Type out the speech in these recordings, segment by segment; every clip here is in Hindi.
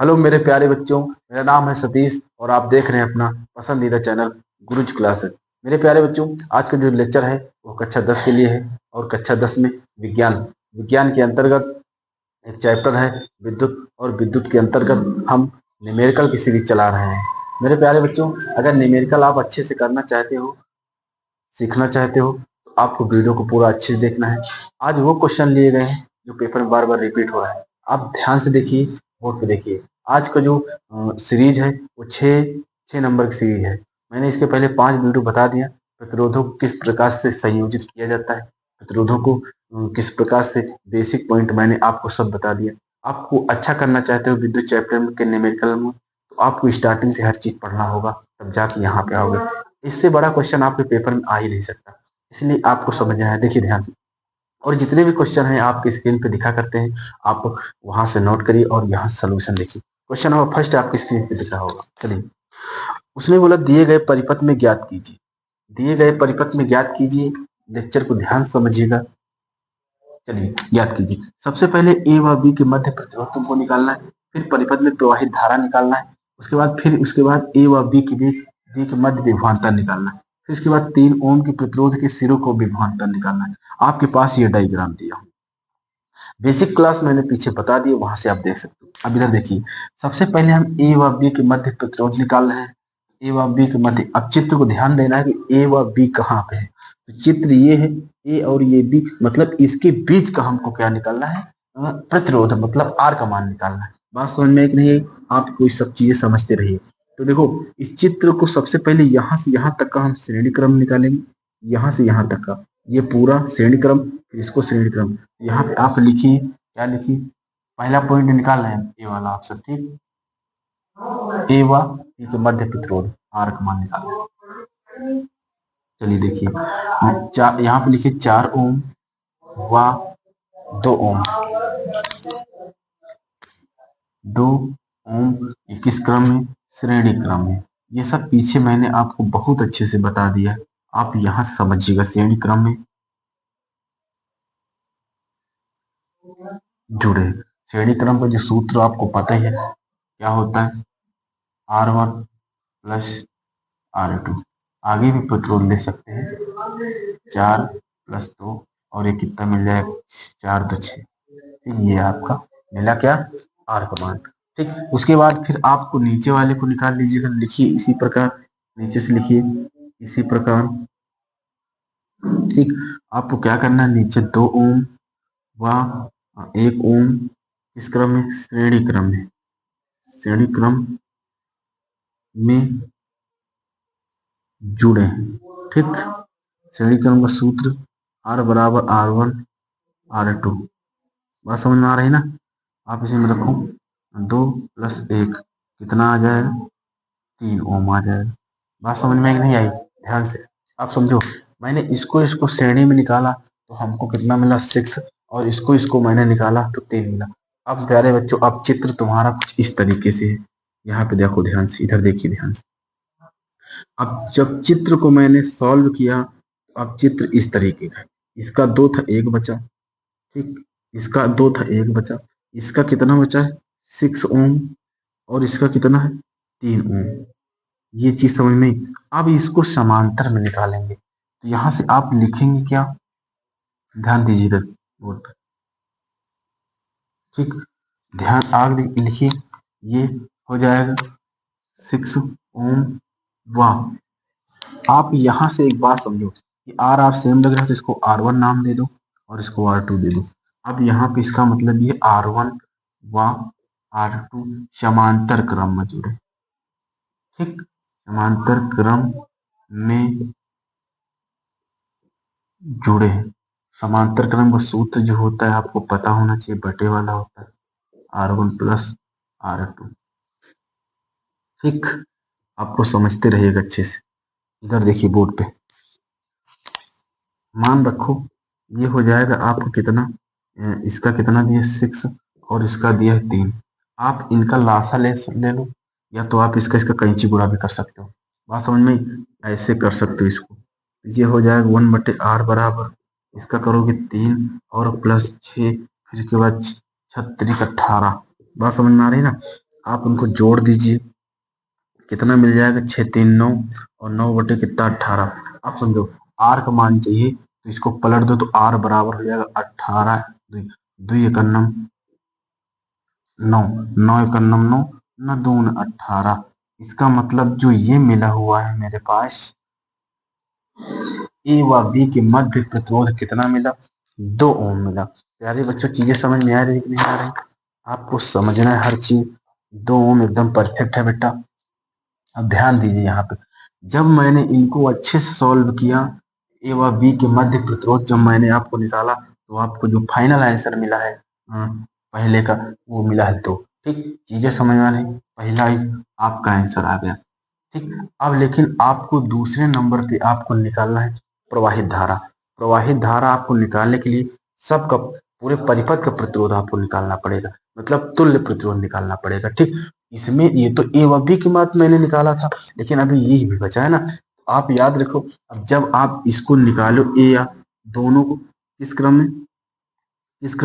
हेलो मेरे प्यारे बच्चों, मेरा नाम है सतीश और आप देख रहे हैं अपना पसंदीदा चैनल गुरुज क्लासेस। मेरे प्यारे बच्चों, आज का जो लेक्चर है वो कक्षा 10 के लिए है और कक्षा 10 में विज्ञान विज्ञान के अंतर्गत एक चैप्टर है विद्युत, और विद्युत के अंतर्गत हम न्यूमेरिकल की सीरीज चला रहे हैं। मेरे प्यारे बच्चों, अगर न्यूमेरिकल आप अच्छे से करना चाहते हो, सीखना चाहते हो, तो आपको वीडियो को पूरा अच्छे से देखना है। आज वो क्वेश्चन लिए गए हैं जो पेपर में बार बार रिपीट हो रहा है। आप ध्यान से देखिए, बोर्ड पे देखिए। आज का जो सीरीज है वो छः नंबर की सीरीज है। मैंने इसके पहले 5 वीडियो बता दिया। प्रतिरोधों को किस प्रकार से संयोजित किया जाता है, प्रतिरोधों को किस प्रकार से, बेसिक पॉइंट मैंने आपको सब बता दिया। आपको अच्छा करना चाहते हो विद्युत चैप्टर में के न्यूमेरिकल में, तो आपको स्टार्टिंग से हर चीज पढ़ना होगा, तब जाके यहाँ पे आओगे। इससे बड़ा क्वेश्चन आपके पेपर में आ ही नहीं सकता, इसलिए आपको समझना है। देखिए ध्यान से, और जितने भी क्वेश्चन हैं आपके स्क्रीन पे दिखा करते हैं, आप वहां से नोट करिए और यहाँ सोल्यूशन देखिए। क्वेश्चन नंबर फर्स्ट आपकी स्क्रीन पे दिखा होगा। चलिए, उसने बोला दिए गए परिपथ में ज्ञात कीजिए। दिए गए परिपथ में ज्ञात कीजिए। लेक्चर को ध्यान से समझिएगा। चलिए ज्ञात कीजिए। सबसे पहले ए व बी के मध्य प्रतिरोध तुमको निकालना है, फिर परिपथ में प्रवाहित धारा निकालना है, उसके बाद ए व बी के मध्य विभवांतर निकालना है, फिर उसके बाद 3 ओम के प्रतिरोध के सिरों को विभवांतर निकालना है। आपके पास ये डायग्राम दिया हूं। बेसिक क्लास मैंने पीछे बता दिया, वहां से आप देख सकते हो। अब इधर देखिए, सबसे पहले हम ए व बी के मध्य प्रतिरोध निकाल रहे हैं। ए व बी के मध्य, अब चित्र को ध्यान देना है कि ए व बी कहाँ पे है। तो चित्र ये है, ए और ये बी, मतलब इसके बीच का हमको क्या निकालना है, प्रतिरोध, मतलब आर का मान निकालना है। बात समझ में एक नहीं, आप कोई सब चीजें समझते रहिए। तो देखो, इस चित्र को सबसे पहले यहाँ से यहाँ तक का हम श्रेणी क्रम निकालेंगे, यहाँ से यहाँ तक का ये पूरा श्रेणी क्रम, फिर इसको श्रेणी क्रम। यहाँ पे आप लिखिए, क्या लिखिए, पहला पॉइंट निकाल रहे हैं ए वाला ऑप्शन, ठीक। ए व बी के मध्य प्रतिरोध आर का मान निकाल रहे हैं। चलिए देखिए, यहाँ पे लिखिए 4 ओम व 2 ओम। 2 ओम किस क्रम में, श्रेणी क्रम में। ये सब पीछे मैंने आपको बहुत अच्छे से बता दिया, आप यहाँ समझिएगा। श्रेणी क्रम में जुड़े, श्रेणी क्रम का जो सूत्र आपको पता ही है, क्या होता है, R1 प्लस R2। आगे भी प्रतिरोध ले सकते हैं, 4 + 2 और ये कितना मिल जाएगा, 4 × 2 = 6। ठीक, ये आपका मिला क्या, आर का मान। ठीक, उसके बाद फिर आपको नीचे वाले को निकाल लीजिएगा। लिखिए इसी प्रकार, नीचे से लिखिए इसी प्रकार। ठीक, आपको क्या करना है, नीचे 2 ओम व 1 ओम किस क्रम में, श्रेणी क्रम में, श्रेणी क्रम में जुड़े हैं। ठीक, श्रेणी क्रम का सूत्र R = R1 R2। बात समझ में आ रही ना। आप इसे में रखो, 2 + 1 कितना आ जाएगा, 3 ओम आ जाएगा। बात समझ में नहीं आई, ध्यान से आप समझो। मैंने इसको श्रेणी में निकाला तो हमको कितना मिला, 6, और इसको मैंने निकाला तो 3 मिला। अब प्यारे बच्चों, अब चित्र तुम्हारा कुछ इस तरीके से है। यहाँ पे देखो ध्यान से, इधर देखिए ध्यान से। अब जब चित्र को मैंने सॉल्व किया, अब चित्र इस तरीके का है। इसका 2 था, 1 बचा। ठीक, इसका 2 था, 1 बचा। इसका कितना बचा है, 6 ओम, और इसका कितना है, 3 ओम। ये चीज समझ में। अब इसको समांतर में निकालेंगे, तो यहां से आप लिखेंगे क्या, ध्यान दीजिए इधर बोर्ड पर। ठीक, ध्यान आग लिखिए, ये हो जाएगा 6 ओम व, आप यहां से एक बात समझो कि आर आप सेम लग रहा है तो इसको R1 नाम दे दो और इसको R2 दे दो। अब यहाँ पे इसका मतलब ये R1 व R2 समांतर क्रम में जुड़े। ठीक, समांतर क्रम में जुड़े हैं। समांतर क्रम का सूत्र जो होता है आपको पता होना चाहिए, बटे वाला होता है, R1 + R2। ठीक, आपको समझते रहिएगा अच्छे से। इधर देखिए बोर्ड पे, मान रखो, ये हो जाएगा आपका कितना, इसका कितना दिया 6 और इसका दिया है 3। आप इनका लासा ले लो, या तो आप इसका कैंची गुणा भी कर सकते हो। बात समझ में, ऐसे कर सकते हो इसको। ये हो जाएगा 1/r बराबर, इसका करोगे 3 और +6, फिर के बाद 36 18। बात समझ में आ रही ना। आप उनको जोड़ दीजिए, कितना मिल जाएगा, 6 3 9 और 9 बटे कितना 18। आप समझो आर का मान चाहिए तो इसको पलट दो तो आर बराबर हो जाएगा 18 2 एक 9 9 9 एक 9 9 न 2 18। इसका मतलब जो ये मिला हुआ है मेरे पास ए व बी के मध्य प्रतिरोध कितना मिला, 2 ओम मिला। प्यारे बच्चों चीजें समझ में आ रही है कि नहीं आ रही, आपको समझना है हर चीज। 2 ओम एकदम परफेक्ट है बेटा। अब ध्यान दीजिए यहाँ पे, जब मैंने इनको अच्छे से सॉल्व किया, ए व बी के मध्य प्रतिरोध जब मैंने आपको निकाला तो आपको जो फाइनल आंसर मिला है पहले का वो मिला है 2। ठीक, चीजें समझ में आ रही, पहला ही आपका आंसर आ गया। ठीक, अब लेकिन आपको दूसरे नंबर पे आपको निकालना है प्रवाहित धारा। प्रवाहित धारा आपको निकालने के लिए सबका पूरे परिपथ का प्रतिरोध आपको निकालना पड़ेगा, मतलब तुल्य प्रतिरोध निकालना पड़ेगा। ठीक, इसमें ये तो ए व बी की बात मैंने निकाला था, लेकिन अभी ये भी बचा है ना। आप याद रखो, अब जब आप इसको निकालो ए या दोनों को किस क्रम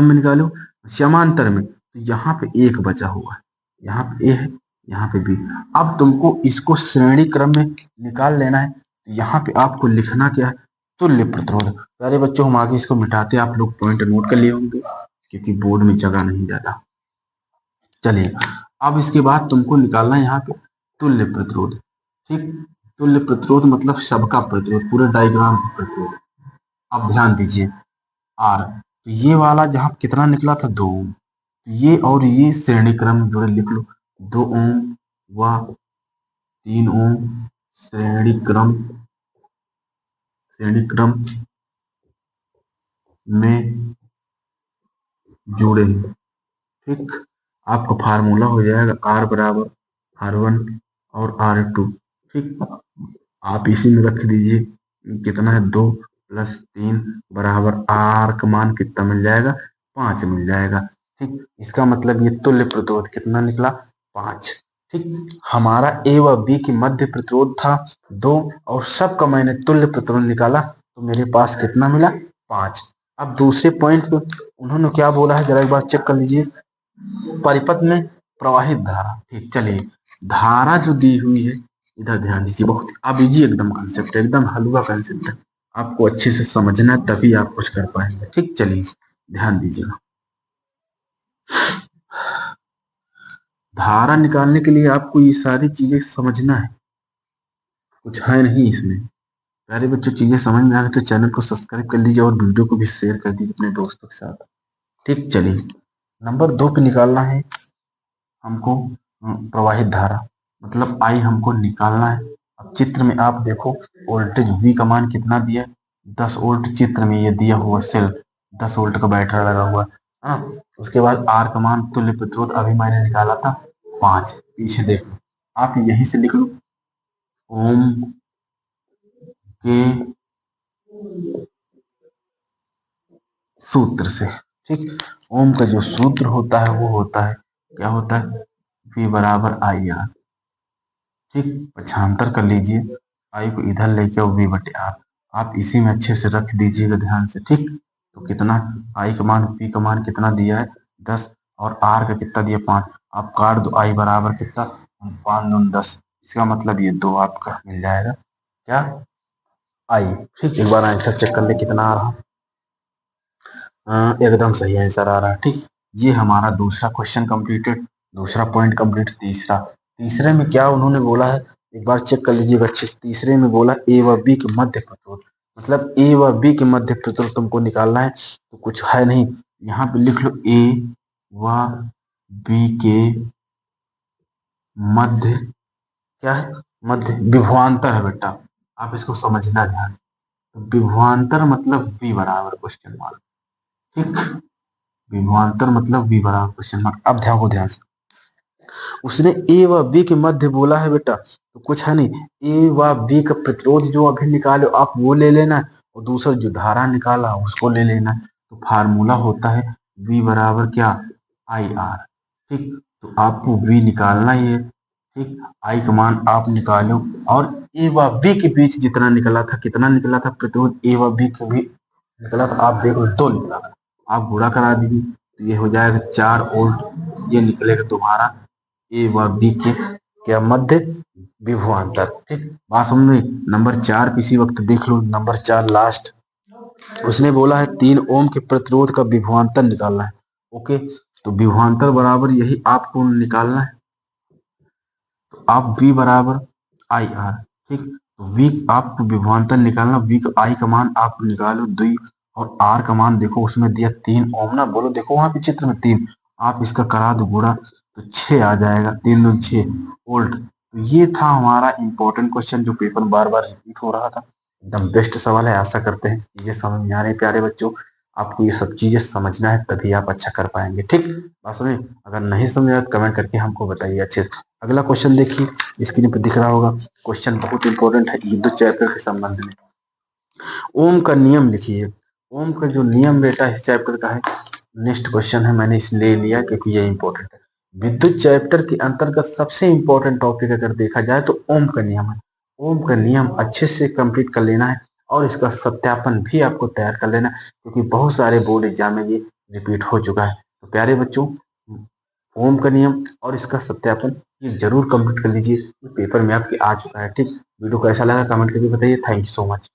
में निकालो, समांतर में, तो यहाँ पे एक बचा हुआ है, यहाँ पे ए है, यहाँ पे बी। अब तुमको इसको श्रेणी क्रम में निकाल लेना है, तो यहाँ पे आपको लिखना क्या है, तुल्य प्रतिरोध। प्यारे बच्चों हम आगे इसको मिटाते, आप लोग पॉइंट नोट कर लिए होंगे क्योंकि बोर्ड में जगह नहीं ज्यादा। चलिए, अब इसके बाद तुमको निकालना है यहाँ पे तुल्य प्रतिरोध। ठीक, तुल्य प्रतिरोध मतलब सबका प्रतिरोध, पूरे डायग्राम का प्रतिरोध। अब ध्यान दीजिए आर, तो ये वाला जहां कितना निकला था 2 ओम, तो ये और ये श्रेणी क्रम जोड़े लिख लो, 2 ओम व 3 ओम श्रेणी क्रम में जुड़े हैं। ठीक, आपका फार्मूला हो जाएगा आर बराबर R1 और R2। ठीक, आप इसी में रख दीजिए, कितना है 2 + 3 बराबर आर का मान कितना मिल जाएगा, 5 मिल जाएगा। ठीक, इसका मतलब ये तुल्य प्रतिरोध कितना निकला, 5। ठीक, हमारा ए व बी के मध्य प्रतिरोध था 2 और सबका मैंने तुल्य प्रतिरोध निकाला तो मेरे पास कितना मिला, 5। अब दूसरे पॉइंट पे उन्होंने क्या बोला है जरा एक बार चेक कर लीजिए, परिपथ में प्रवाहित धारा। ठीक, चलिए धारा जो दी हुई है इधर ध्यान दीजिए, बहुत अब इजी एकदम कंसेप्ट, एकदम हलवा कंसेप्ट है, आपको अच्छे से समझना है तभी आप कुछ कर पाएंगे। ठीक, चलिए ध्यान दीजिएगा, धारा निकालने के लिए आपको ये सारी चीजें समझना है, कुछ है नहीं इसमें। प्यारे बच्चों चीजें समझ में आ गई तो चैनल को सब्सक्राइब कर लीजिए और वीडियो को भी शेयर कर दीजिए अपने दोस्तों के साथ। ठीक, चलिए नंबर 2 पे निकालना है हमको प्रवाहित धारा, मतलब आई हमको निकालना है। अब चित्र में आप देखो वोल्टेज V का मान कितना दिया है, 10 वोल्ट चित्र में ये दिया हुआ सेल 10 वोल्ट का बैटरी लगा हुआ है। उसके बाद R का मान तुल्य प्रतिरोध अभी मैंने निकाला था 5, पीछे देखो आप यहीं से लिख लो ओम के सूत्र से। ठीक, ओम का जो सूत्र होता है वो होता है, क्या होता है, V बराबर IR। ठीक, पक्षांतर कर लीजिए, आई को इधर लेके और V बटे R, आप इसी में अच्छे से रख दीजिएगा ध्यान से। ठीक, तो कितना आई का मान V का मान कितना दिया है 10 और R का कितना दिया 5, आप काट दो, आई बराबर कितना 5 9 10, इसका मतलब ये 2 आपका मिल जाएगा क्या, आई। ठीक, एक बार आंसर चेक कर ले कितना आ रहा, एकदम सही आंसर आ रहा है। ठीक, ये हमारा दूसरा क्वेश्चन कंप्लीटेड, दूसरा पॉइंट कंप्लीट। तीसरे में क्या उन्होंने बोला है एक बार चेक कर लीजिएगा अच्छे से। तीसरे में बोला ए व बी के मध्य प्रतिरोध, मतलब ए व बी के मध्य प्रतिरोध तुमको निकालना है, तो कुछ है नहीं, यहाँ पे लिख लो ए व बी के मध्य, क्या है, मध्य विभवांतर है बेटा, आप इसको समझना ध्यान से। विभवांतर मतलब V बराबर क्वेश्चन मार्क। ठीक, विभवांतर मतलब V बराबर क्वेश्चन मार्क। अब ध्यान से, उसने ए व बी के मध्य बोला है बेटा, तो कुछ है नहीं, ए व बी का प्रतिरोध जो अभी निकालो आप वो ले लेना है और दूसरा जो धारा निकाला उसको ले लेना है। तो फार्मूला होता है V बराबर क्या, IR। ठीक, तो आपको V निकालना ही है। ठीक, आई का मान आप निकालो और ए व बी के बीच जितना निकला था, कितना निकला था प्रतिरोध ए व बी के बीच निकला था, आप देखो 2 निकला, आप गुणा करा दीजिए तो ये हो जाएगा 4 वोल्ट, ये निकलेगा तुम्हारा ए व बी के क्या मध्य विभवांतर। ठीक, बात समझ में। नंबर 4 पे इसी वक्त देख लो, नंबर 4 लास्ट, उसने बोला है 3 ओम के प्रतिरोध का विभवांतर निकालना है। ओके, तो विभवांतर बराबर यही आपको निकालना है। तो आप V बराबर आई आर, ठीक, तो V आपको विभवांतर निकालना, V का I का मान आप निकालो 2 और R का मान देखो उसमें दिया 3 ओम ना, बोलो देखो वहां पे चित्र में 3, आप इसका करा दो गुणा तो 6 आ जाएगा, 3 दूनी 6 वोल्ट। तो ये था हमारा इंपॉर्टेंट क्वेश्चन जो पेपर बार बार रिपीट हो रहा था। एकदम बेस्ट सवाल है। आशा करते हैं चीजें समझ में आ रही प्यारे बच्चों। आपको ये सब चीजें समझना है तभी आप अच्छा कर पाएंगे। ठीक, बात समझे। अगर नहीं समझ आया तो कमेंट करके हमको बताइए अच्छे से। अगला क्वेश्चन देखिए, स्क्रीन पर दिख रहा होगा। क्वेश्चन बहुत इंपॉर्टेंट है विद्युत चैप्टर के संबंध में। ओम का नियम लिखिए। ओम का जो नियम बेटा इस चैप्टर का है, नेक्स्ट क्वेश्चन है, मैंने इसलिए लिया क्योंकि ये इंपॉर्टेंट है। विद्युत चैप्टर के अंतर्गत सबसे इंपॉर्टेंट टॉपिक अगर देखा जाए तो ओम का नियम है। ओम का नियम अच्छे से कंप्लीट कर लेना है और इसका सत्यापन भी आपको तैयार कर लेना है, क्योंकि बहुत सारे बोर्ड एग्जाम में ये रिपीट हो चुका है। तो प्यारे बच्चों, ओम का नियम और इसका सत्यापन ये जरूर कंप्लीट कर लीजिए, पेपर में आपके आ चुका है। ठीक, वीडियो कैसा लगा कमेंट करके बताइए। Thank you so much.